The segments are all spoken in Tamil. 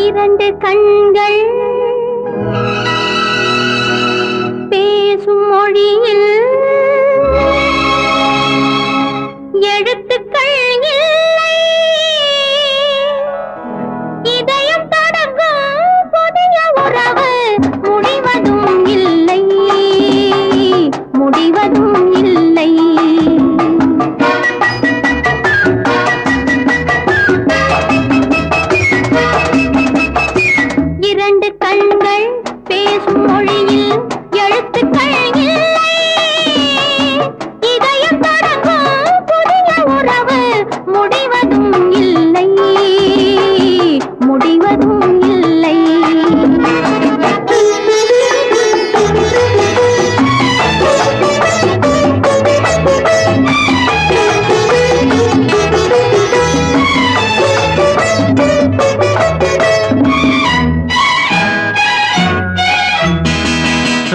இரண்டு கண்கள் பேசும் மொழியில் எழுத்துக்கள் இல்லை. இதயம் தொடங்கும் புதிய உறவு முடிவதும் இல்லை, முடிவதும் இல்லை. இரண்டு கண்கள் பேசும் மொழியில் எழுத்துக்கள் இல்லை. இதயம் தொடங்கும் புதிய உறவு முடிவதும் இல்லை, முடிவதும் இல்லை.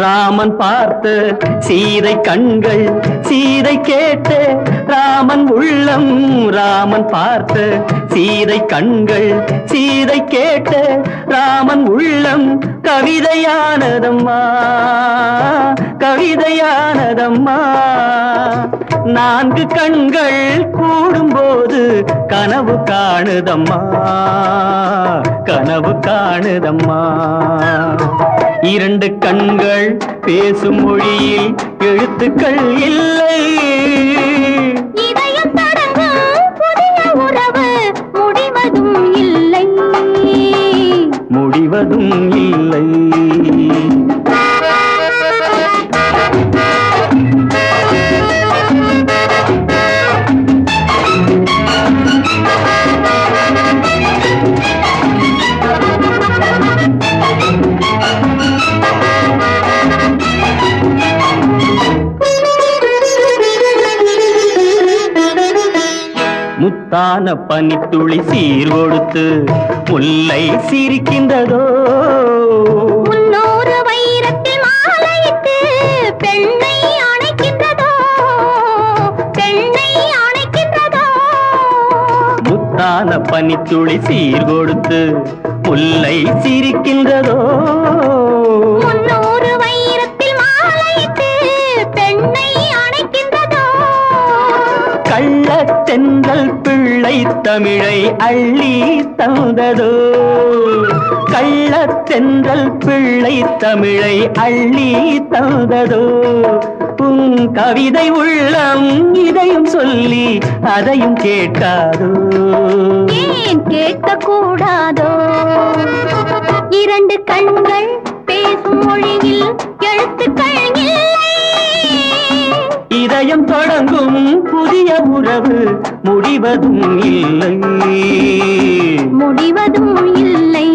ராமன் பார்த்த சீதை கண்கள், சீதை கேட்ட ராமன் உள்ளம். ராமன் பார்த்த சீதை கண்கள், சீதை கேட்ட ராமன் உள்ளம். கவிதையானதம்மா, கவிதையானதம்மா. நான்கு கண்கள் கூடும்போது கனவு காணுதம்மா, கனவு காணுதம்மா. இரண்டு கண்கள் பேசும் மொழியில் எழுத்துக்கள் இல்லை. இதயம் தொடங்கும் புதிய உறவு முடிவதும் இல்லை, முடிவதும் இல்லை. முத்தான பனித்துளி சீர் கொடுத்து முல்லை சிரிக்கின்றதோ. முன்னூறு வைரத்தில் மாலையிட்டு பெண்ணை அணைக்கின்றதோ, பெண்ணை அணைக்கின்றதோ. முத்தான பனித்துளி சீர் கொடுத்து முல்லை சிரிக்கின்றதோ. முன்னூறு வைரத்தில் மாலையிட்டு பெண்ணை அணைக்கின்றதோ. கள்ளத்தென்றல் பிள்ளை தமிழை அள்ளி தந்ததோ. கள்ளத்தென்றல் பிள்ளை தமிழை அள்ளி தந்ததோ. உன் கவிதை உள்ளம் இதையும் சொல்லி அதையும் கேட்காதோ. ஏன் கேட்கக்கூடாதோ? இரண்டு கண்கள் பேசும் மொழியில் எழுத்துக்கள் இல்லை. இதயம் தொடங்கும் புதிய உறவு முடிவதும் இல்லை, முடிவதும் இல்லை.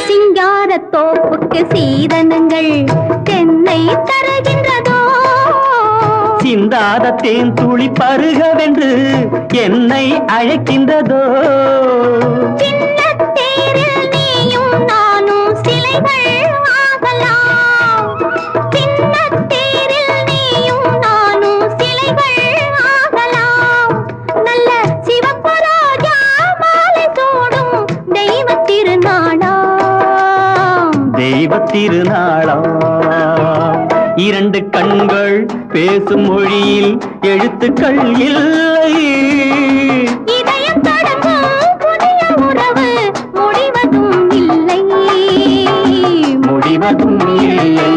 சிங்காரத்தோப்புக்கு சீதனங்கள் தென்னை தருகின்றதோ. சிந்தாத தேன் துளி பருகவென்று என்னை அழைக்கின்றதோ. சின்னத்தேரில் நீயும் நானும் சிலைகள் ஆகலாம். சின்னத்தேரில் நீயும் நானும் சிலைகள் ஆகலாம். நல்ல சிவப்பு ரோஜா மாலை சூடும் தெய்வத் திருநாளாம், தெய்வத் திருநாளாம். இரண்டு கண்கள் பேசும் மொழியில் எழுத்துக்கள் இல்லை. இதயம் தொடங்கும் புதிய உறவு முடிவதும் இல்லை, முடிவதும் இல்லை.